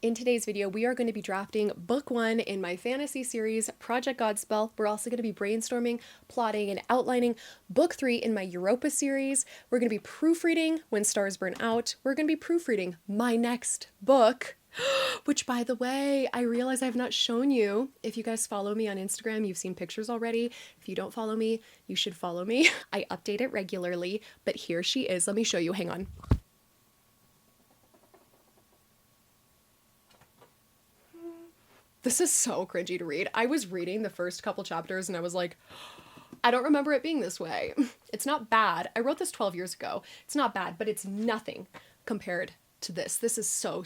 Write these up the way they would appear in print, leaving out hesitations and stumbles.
In today's video, we are going to be drafting book 1 in my fantasy series, Project Godspell. We're also going to be brainstorming, plotting, and outlining book 3 in my Europa series. We're going to be proofreading When Stars Burn Out. We're going to be proofreading my next book, which, by the way, I realize I have not shown you. If you guys follow me on Instagram, you've seen pictures already. If you don't follow me, you should follow me. I update it regularly, but here she is. Let me show you. Hang on. This is so cringy to read. I was reading the first couple chapters and I was like, I don't remember it being this way. It's not bad. I wrote this 12 years ago. It's not bad, but it's nothing compared to this. This is so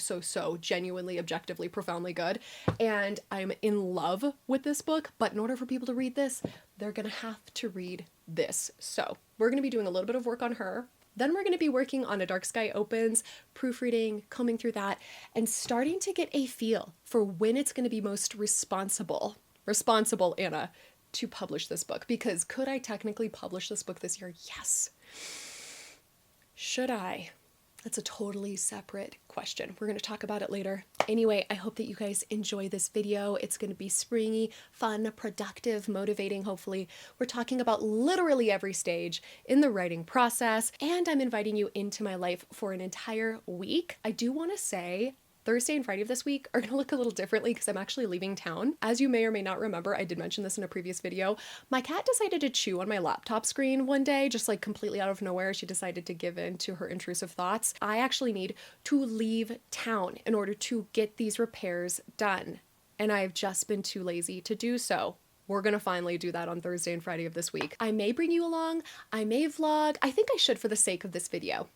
genuinely, objectively, profoundly good. And I'm in love with this book, but in order for people to read this, they're gonna have to read this. So we're gonna be doing a little bit of work on her. Then we're going to be working on A Dark Sky Opens, proofreading, combing through that, and starting to get a feel for when it's going to be most responsible, Anna, to publish this book. Because could I technically publish this book this year? Yes. Should I? That's a totally separate question. We're going to talk about it later. Anyway, I hope that you guys enjoy this video. It's going to be springy, fun, productive, motivating, hopefully. We're talking about literally every stage in the writing process, and I'm inviting you into my life for an entire week. I do want to say Thursday and Friday of this week are going to look a little differently because I'm actually leaving town. As you may or may not remember, I did mention this in a previous video. My cat decided to chew on my laptop screen one day, just like completely out of nowhere. She decided to give in to her intrusive thoughts. I actually need to leave town in order to get these repairs done. And I've just been too lazy to do so. We're gonna finally do that on Thursday and Friday of this week. I may bring you along, I may vlog. I think I should for the sake of this video.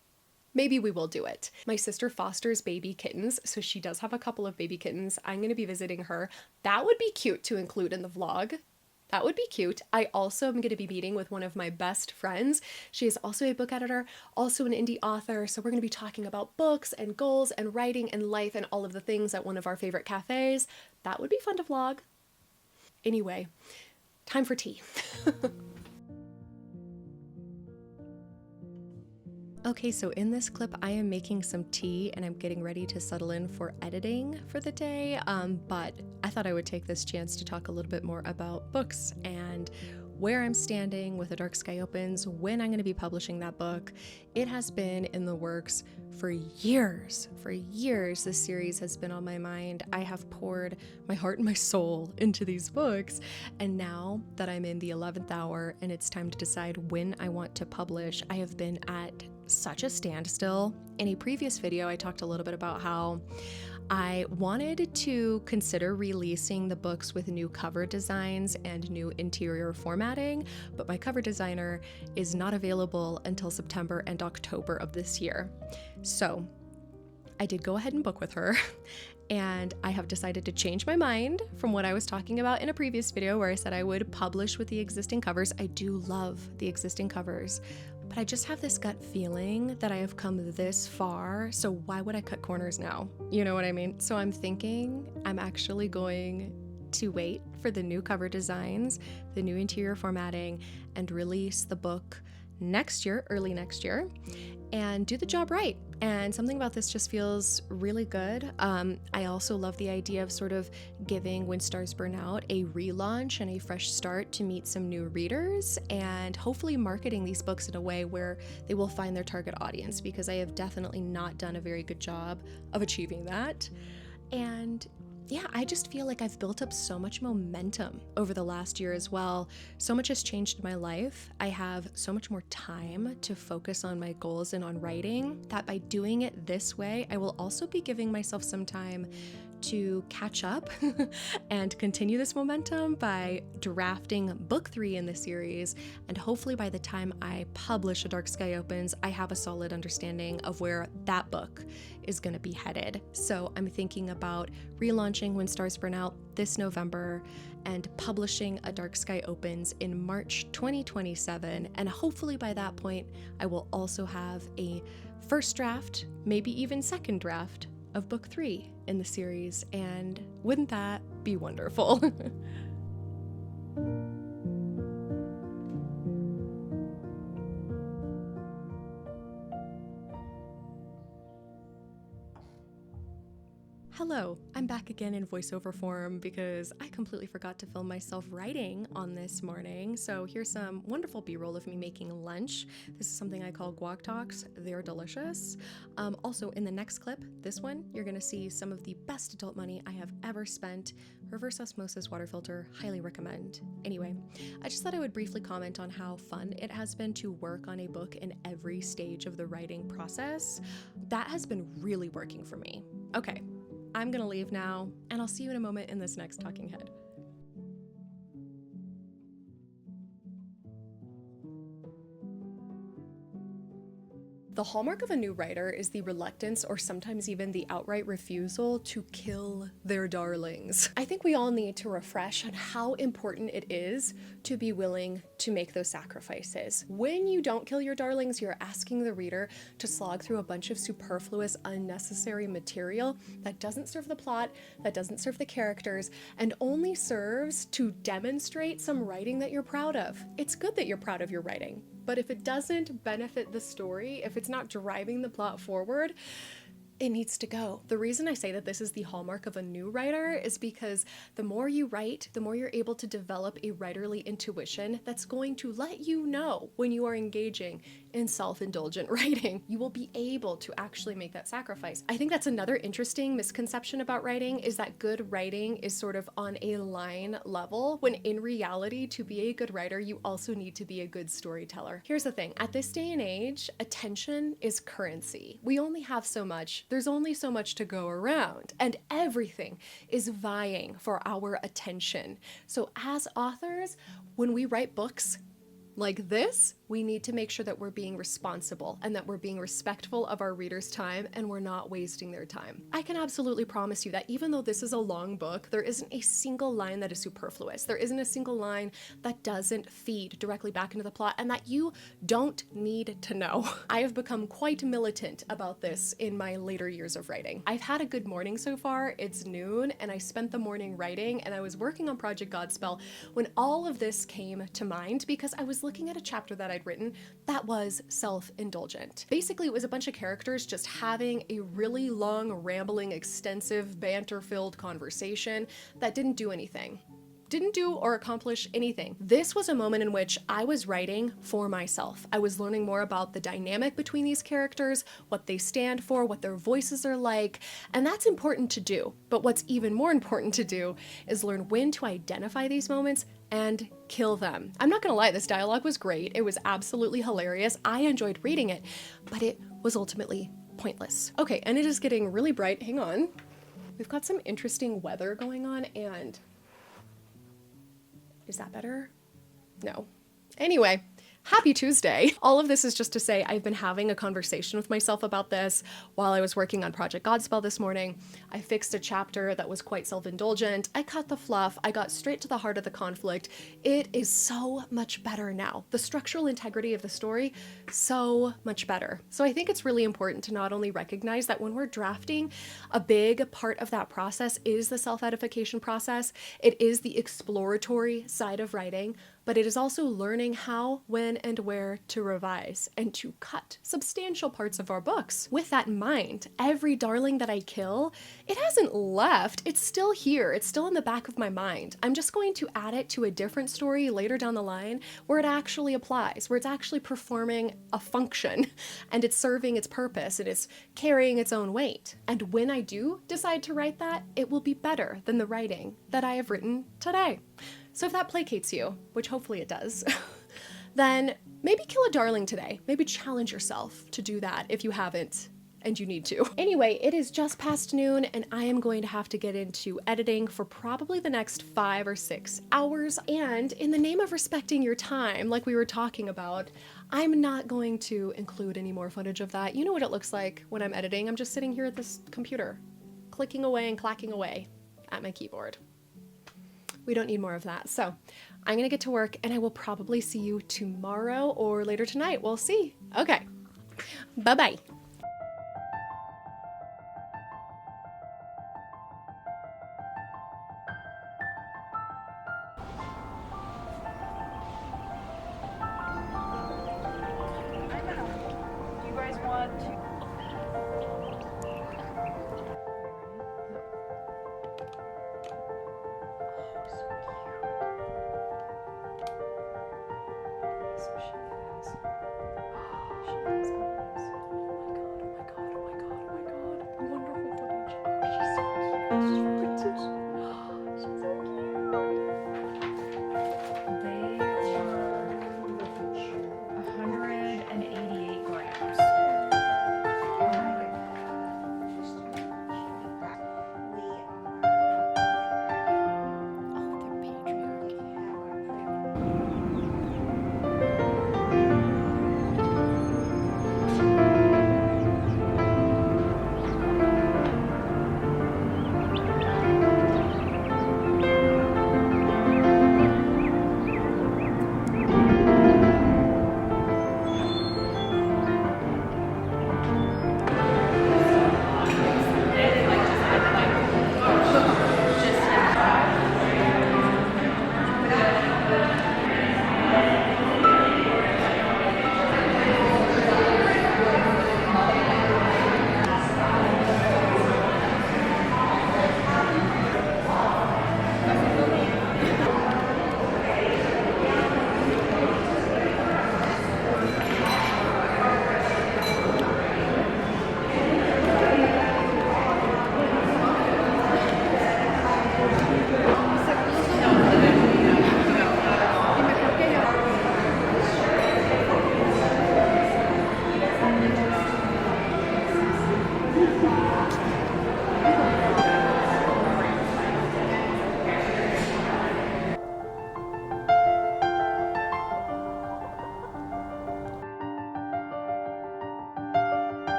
Maybe we will do it. My sister fosters baby kittens, so she does have a couple of baby kittens. I'm going to be visiting her. That would be cute to include in the vlog. That would be cute. I also am going to be meeting with one of my best friends. She is also a book editor, also an indie author, so we're going to be talking about books and goals and writing and life and all of the things at one of our favorite cafes. That would be fun to vlog. Anyway, time for tea. Okay, so in this clip, I am making some tea and I'm getting ready to settle in for editing for the day, but I thought I would take this chance to talk a little bit more about books and where I'm standing with A Dark Sky Opens, when I'm going to be publishing that book. It has been in the works for years. For years, this series has been on my mind. I have poured my heart and my soul into these books, and now that I'm in the 11th hour and it's time to decide when I want to publish, I have been at such a standstill. In a previous video, I talked a little bit about how I wanted to consider releasing the books with new cover designs and new interior formatting, but my cover designer is not available until September and October of this year. So I did go ahead and book with her, and I have decided to change my mind from what I was talking about in a previous video where I said I would publish with the existing covers. I do love the existing covers, but I just have this gut feeling that I have come this far, so why would I cut corners now? You know what I mean? So I'm thinking I'm actually going to wait for the new cover designs, the new interior formatting, and release the book next year, early next year, and do the job right. And something about this just feels really good. I also love the idea of sort of giving When Stars Burn Out a relaunch and a fresh start to meet some new readers, and hopefully marketing these books in a way where they will find their target audience, because I have definitely not done a very good job of achieving that. And yeah, I just feel like I've built up so much momentum over the last year as well. So much has changed in my life. I have so much more time to focus on my goals and on writing, that by doing it this way, I will also be giving myself some time to catch up and continue this momentum by drafting book 3 in the series. And hopefully by the time I publish A Dark Sky Opens, I have a solid understanding of where that book is going to be headed. So I'm thinking about relaunching When Stars Burn Out this November and publishing A Dark Sky Opens in March 2027. And hopefully by that point, I will also have a first draft, maybe even second draft of book 3 in the series, and wouldn't that be wonderful? Hello Hello, I'm back again in voiceover form because I completely forgot to film myself writing on this morning. So here's some wonderful b-roll of me making lunch. This is something I call guac talks. They're delicious. Also in the next clip, this one, you're gonna see some of the best adult money I have ever spent. Reverse osmosis water filter, highly recommend. Anyway, I just thought I would briefly comment on how fun it has been to work on a book in every stage of the writing process. That has been really working for me. Okay, I'm gonna leave now, and I'll see you in a moment in this next talking head. The hallmark of a new writer is the reluctance, or sometimes even the outright refusal, to kill their darlings. I think we all need to refresh on how important it is to be willing to make those sacrifices. When you don't kill your darlings, you're asking the reader to slog through a bunch of superfluous, unnecessary material that doesn't serve the plot, that doesn't serve the characters, and only serves to demonstrate some writing that you're proud of. It's good that you're proud of your writing, but if it doesn't benefit the story, if it's not driving the plot forward, it needs to go. The reason I say that this is the hallmark of a new writer is because the more you write, the more you're able to develop a writerly intuition that's going to let you know when you are engaging in self-indulgent writing. You will be able to actually make that sacrifice. I think that's another interesting misconception about writing, is that good writing is sort of on a line level, when in reality, to be a good writer, you also need to be a good storyteller. Here's the thing, at this day and age, attention is currency. We only have so much. There's only so much to go around, and everything is vying for our attention. So as authors, when we write books like this, we need to make sure that we're being responsible and that we're being respectful of our readers' time and we're not wasting their time. I can absolutely promise you that even though this is a long book, there isn't a single line that is superfluous. There isn't a single line that doesn't feed directly back into the plot and that you don't need to know. I have become quite militant about this in my later years of writing. I've had a good morning so far. It's noon and I spent the morning writing, and I was working on Project Godspell when all of this came to mind because I was looking at a chapter that I'd written that was self-indulgent. Basically, it was a bunch of characters just having a really long, rambling, extensive, banter-filled conversation that didn't do anything. Didn't do or accomplish anything. This was a moment in which I was writing for myself. I was learning more about the dynamic between these characters, what they stand for, what their voices are like, and that's important to do. But what's even more important to do is learn when to identify these moments and kill them. I'm not gonna lie, this dialogue was great. It was absolutely hilarious. I enjoyed reading it, but it was ultimately pointless. Okay, and it is getting really bright. Hang on. We've got some interesting weather going on, and is that better? No. Anyway, happy Tuesday. All of this is just to say I've been having a conversation with myself about this while I was working on Project Godspell this morning. I fixed a chapter that was quite self-indulgent. I cut the fluff. I got straight to the heart of the conflict. It is so much better now. The structural integrity of the story, so much better. So I think it's really important to not only recognize that when we're drafting, a big part of that process is the self-edification process. It is the exploratory side of writing, but it is also learning how, when, and where to revise and to cut substantial parts of our books. With that in mind, every darling that I kill, it hasn't left. It's still here. It's still in the back of my mind. I'm just going to add it to a different story later down the line where it actually applies, where it's actually performing a function and it's serving its purpose and it's carrying its own weight. And when I do decide to write that, it will be better than the writing that I have written today. So if that placates you, which hopefully it does, then maybe kill a darling today. Maybe challenge yourself to do that if you haven't and you need to. Anyway, it is just past noon and I am going to have to get into editing for probably the next 5 or 6 hours. And in the name of respecting your time, like we were talking about, I'm not going to include any more footage of that. You know what it looks like when I'm editing. I'm just sitting here at this computer, clicking away and clacking away at my keyboard. We don't need more of that. So I'm gonna get to work and I will probably see you tomorrow or later tonight. We'll see. Okay, bye-bye. You guys want to They are 188 grams. Oh, they're patriarchy.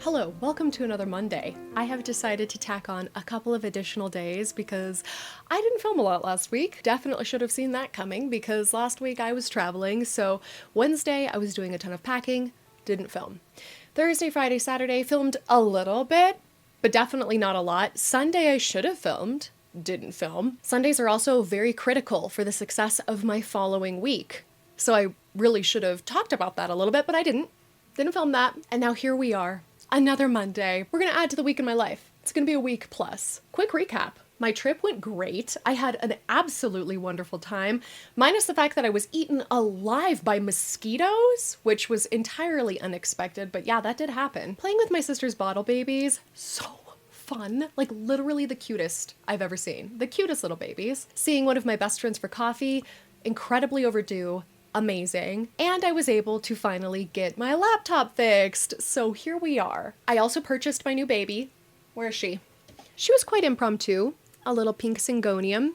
Hello, welcome to another Monday. I have decided to tack on a couple of additional days because I didn't film a lot last week. Definitely should have seen that coming because last week I was traveling, so Wednesday I was doing a ton of packing, didn't film. Thursday, Friday, Saturday filmed a little bit, but definitely not a lot. Sunday I should have filmed, didn't film. Sundays are also very critical for the success of my following week. So I really should have talked about that a little bit, but I didn't. Didn't film that, and now here we are. Another Monday. We're gonna add to the week in my life. It's gonna be a week plus. Quick recap. My trip went great. I had an absolutely wonderful time, minus the fact that I was eaten alive by mosquitoes, which was entirely unexpected, but yeah, that did happen. Playing with my sister's bottle babies, so fun. Like literally the cutest I've ever seen. The cutest little babies. Seeing one of my best friends for coffee, incredibly overdue. Amazing. And I was able to finally get my laptop fixed. So here we are. I also purchased my new baby. Where is she? She was quite impromptu. A little pink syngonium.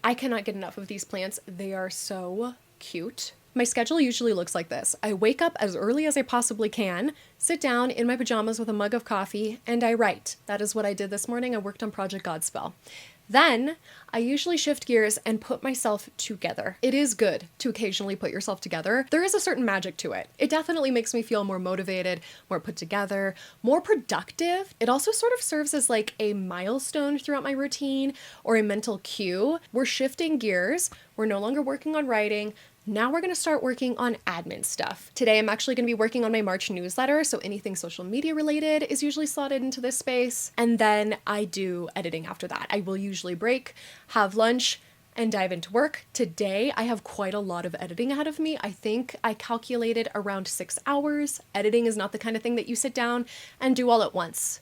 I cannot get enough of these plants. They are so cute. My schedule usually looks like this. I wake up as early as I possibly can, sit down in my pajamas with a mug of coffee, and I write. That is what I did this morning. I worked on Project Godspell. Then I usually shift gears and put myself together. It is good to occasionally put yourself together. There is a certain magic to it. It definitely makes me feel more motivated, more put together, more productive. It also sort of serves as like a milestone throughout my routine or a mental cue. We're shifting gears. We're no longer working on writing. Now we're going to start working on admin stuff. Today I'm actually going to be working on my March newsletter, so anything social media related is usually slotted into this space. And then I do editing after that. I will usually break, have lunch, and dive into work. Today I have quite a lot of editing ahead of me. I think I calculated around 6 hours. Editing is not the kind of thing that you sit down and do all at once.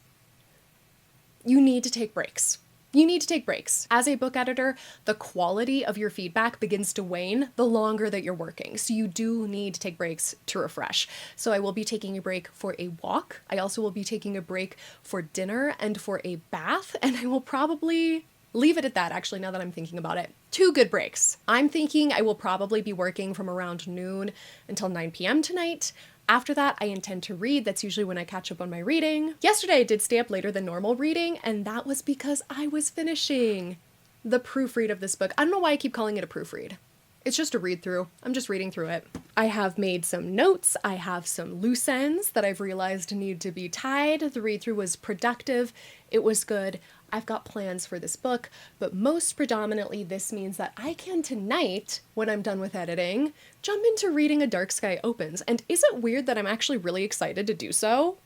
You need to take breaks. You need to take breaks. As a book editor, the quality of your feedback begins to wane the longer that you're working. So you do need to take breaks to refresh. So I will be taking a break for a walk. I also will be taking a break for dinner and for a bath. And I will probably leave it at that, actually, now that I'm thinking about it. 2 good breaks. I'm thinking I will probably be working from around noon until 9 p.m. tonight. After that, I intend to read. That's usually when I catch up on my reading. Yesterday, I did stay up later than normal reading, and that was because I was finishing the proofread of this book. I don't know why I keep calling it a proofread. It's just a read through. I'm just reading through it. I have made some notes. I have some loose ends that I've realized need to be tied. The read through was productive. It was good. I've got plans for this book, but most predominantly this means that I can tonight, when I'm done with editing, jump into reading A Dark Sky Opens. And is it weird that I'm actually really excited to do so?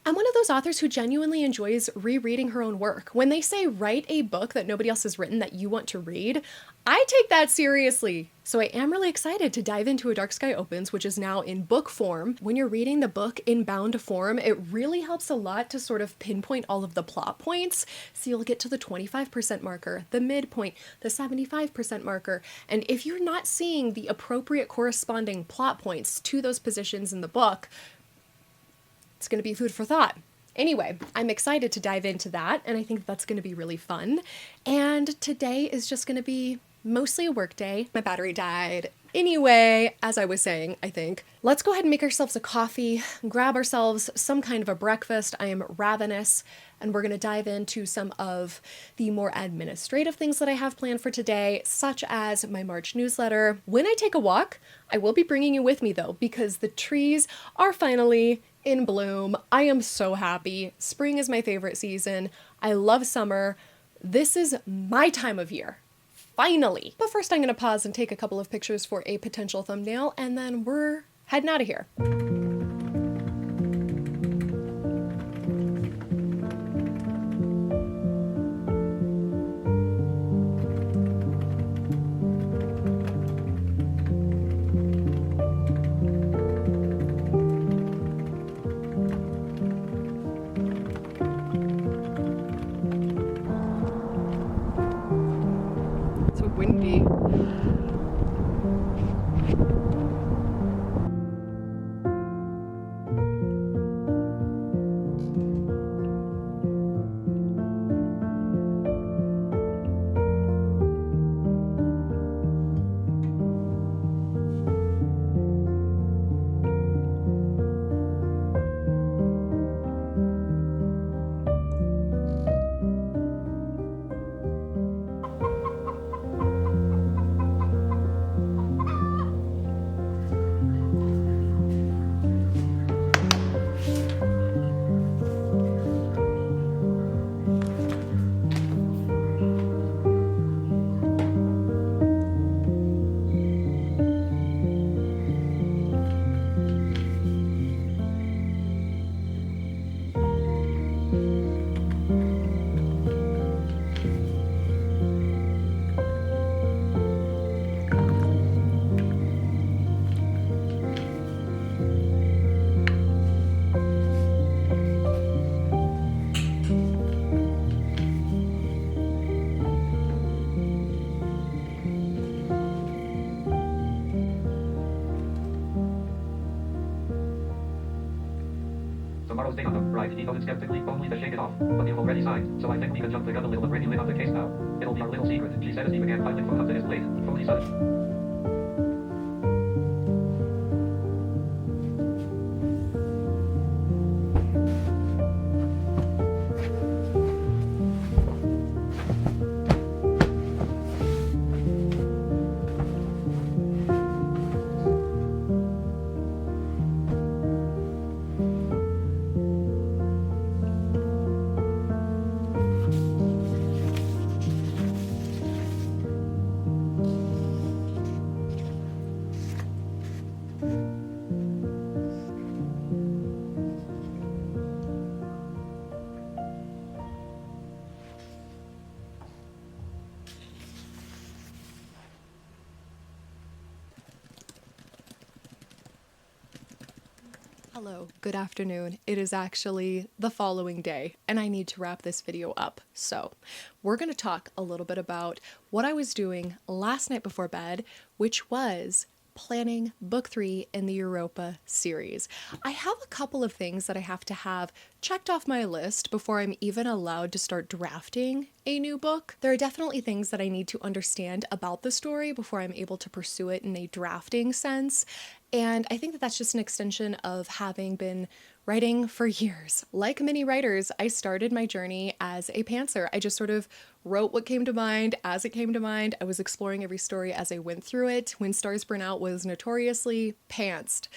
I'm one of those authors who genuinely enjoys rereading her own work. When they say write a book that nobody else has written that you want to read, I take that seriously. So I am really excited to dive into A Dark Sky Opens, which is now in book form. When you're reading the book in bound form, it really helps a lot to sort of pinpoint all of the plot points. So you'll get to the 25% marker, the midpoint, the 75% marker. And if you're not seeing the appropriate corresponding plot points to those positions in the book, it's going to be food for thought. Anyway, I'm excited to dive into that, and I think that's going to be really fun. And today is just going to be mostly a work day. My battery died. Anyway, as I was saying, I think, let's go ahead and make ourselves a coffee, grab ourselves some kind of a breakfast. I am ravenous, and we're going to dive into some of the more administrative things that I have planned for today, such as my March newsletter. When I take a walk, I will be bringing you with me though, because the trees are finally in bloom. I am so happy. Spring is my favorite season. I love summer. This is my time of year. Finally. But first I'm going to pause and take a couple of pictures for a potential thumbnail, and then we're heading out of here. Windy. Tomorrow's date on the right, he noted skeptically, only to shake it off. But you've already signed, so I think we can jump the gun a little and bring you in on the case now. It'll be our little secret, she said as he began filing phone up to his plate. Phony son. Hello, good afternoon. It is actually the following day, and I need to wrap this video up. So we're going to talk a little bit about what I was doing last night before bed, which was planning book 3 in the Europa series. I have a couple of things that I have to have checked off my list before I'm even allowed to start drafting a new book. There are definitely things that I need to understand about the story before I'm able to pursue it in a drafting sense. And I think that that's just an extension of having been writing for years. Like many writers, I started my journey as a pantser. I just sort of wrote what came to mind as it came to mind. I was exploring every story as I went through it. When Stars Burn Out was notoriously pantsed.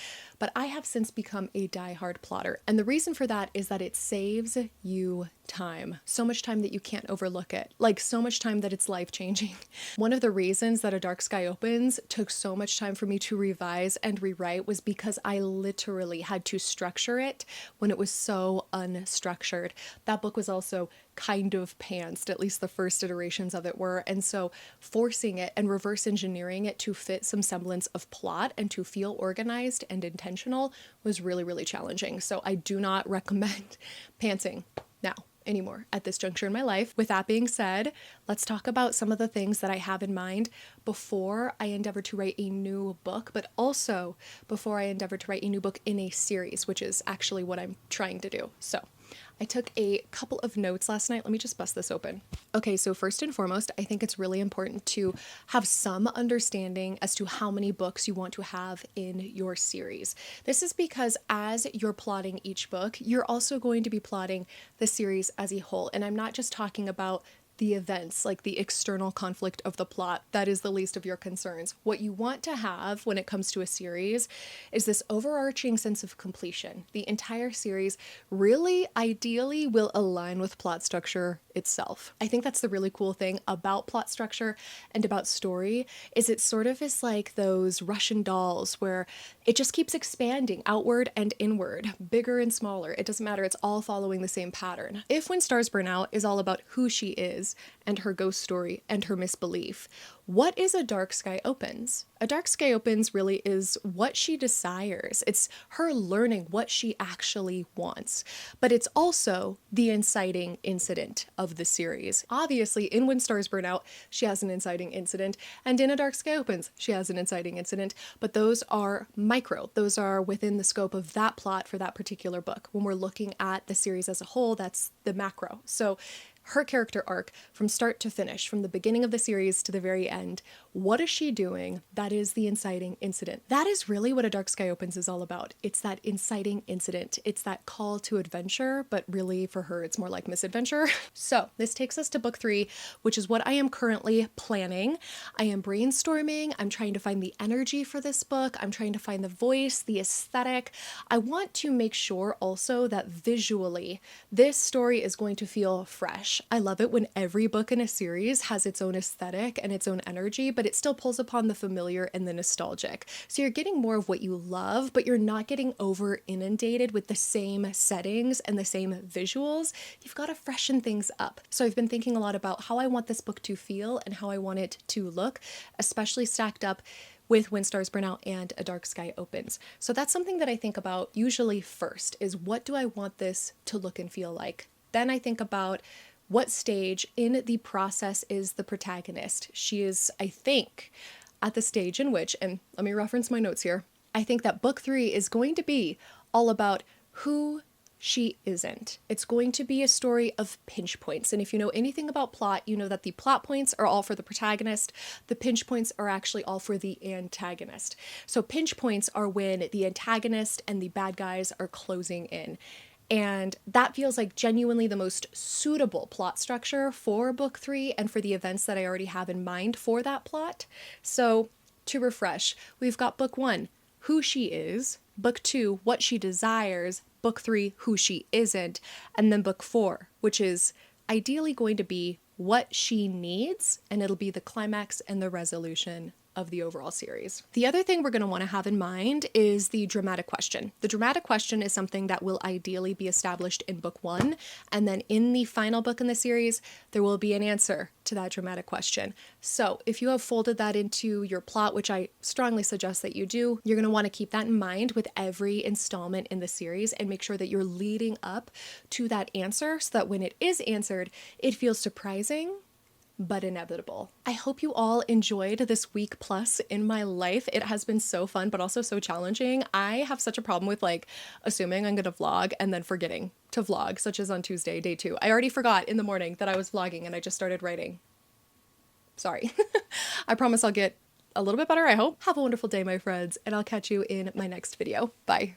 but I have since become a diehard plotter. And the reason for that is that it saves you time. So much time that you can't overlook it. Like so much time that it's life-changing. One of the reasons that A Dark Sky Opens took so much time for me to revise and rewrite was because I literally had to structure it when it was so unstructured. That book was also kind of pantsed, at least the first iterations of it were. And so forcing it and reverse engineering it to fit some semblance of plot and to feel organized and intentional was really, really challenging. So I do not recommend pantsing now anymore at this juncture in my life. With that being said, let's talk about some of the things that I have in mind before I endeavor to write a new book, but also before I endeavor to write a new book in a series, which is actually what I'm trying to do. So I took a couple of notes last night. Let me just bust this open. Okay, so first and foremost, I think it's really important to have some understanding as to how many books you want to have in your series. This is because as you're plotting each book, you're also going to be plotting the series as a whole. And I'm not just talking about the events, like the external conflict of the plot. That is the least of your concerns. What you want to have when it comes to a series is this overarching sense of completion. The entire series really ideally will align with plot structure itself. I think that's the really cool thing about plot structure and about story is it sort of is like those Russian dolls where it just keeps expanding outward and inward, bigger and smaller. It doesn't matter. It's all following the same pattern. If When Stars Burn Out is all about who she is and her ghost story and her misbelief, what is A Dark Sky Opens? A Dark Sky Opens really is what she desires. It's her learning what she actually wants. But it's also the inciting incident of the series. Obviously, in When Stars Burn Out, she has an inciting incident, and in A Dark Sky Opens, she has an inciting incident, but those are micro. Those are within the scope of that plot for that particular book. When we're looking at the series as a whole, that's the macro. So her character arc from start to finish, from the beginning of the series to the very end, what is she doing? That is the inciting incident. That is really what A Dark Sky Opens is all about. It's that inciting incident. It's that call to adventure, but really for her, it's more like misadventure. So this takes us to book 3, which is what I am currently planning. I am brainstorming. I'm trying to find the energy for this book. I'm trying to find the voice, the aesthetic. I want to make sure also that visually, this story is going to feel fresh. I love it when every book in a series has its own aesthetic and its own energy, but it still pulls upon the familiar and the nostalgic. So you're getting more of what you love, but you're not getting over inundated with the same settings and the same visuals. You've got to freshen things up. So I've been thinking a lot about how I want this book to feel and how I want it to look, especially stacked up with When Stars Burn Out and A Dark Sky Opens. So that's something that I think about usually first, is what do I want this to look and feel like? Then I think about what stage in the process is the protagonist. She is, I think, at the stage in which, and let me reference my notes here, I think that book 3 is going to be all about who she isn't. It's going to be a story of pinch points. And if you know anything about plot, you know that the plot points are all for the protagonist. The pinch points are actually all for the antagonist. So pinch points are when the antagonist and the bad guys are closing in. And that feels like genuinely the most suitable plot structure for book 3 and for the events that I already have in mind for that plot. So to refresh, we've got book 1, who she is, book 2, what she desires, book 3, who she isn't, and then book 4, which is ideally going to be what she needs, and it'll be the climax and the resolution of the overall series. The other thing we're going to want to have in mind is the dramatic question. The dramatic question is something that will ideally be established in book 1, and then in the final book in the series, there will be an answer to that dramatic question. So if you have folded that into your plot, which I strongly suggest that you do, you're going to want to keep that in mind with every installment in the series and make sure that you're leading up to that answer so that when it is answered, it feels surprising but inevitable. I hope you all enjoyed this week plus in my life. It has been so fun, but also so challenging. I have such a problem with assuming I'm gonna vlog and then forgetting to vlog, such as on Tuesday, day 2. I already forgot in the morning that I was vlogging and I just started writing. Sorry. I promise I'll get a little bit better, I hope. Have a wonderful day, my friends, and I'll catch you in my next video. Bye.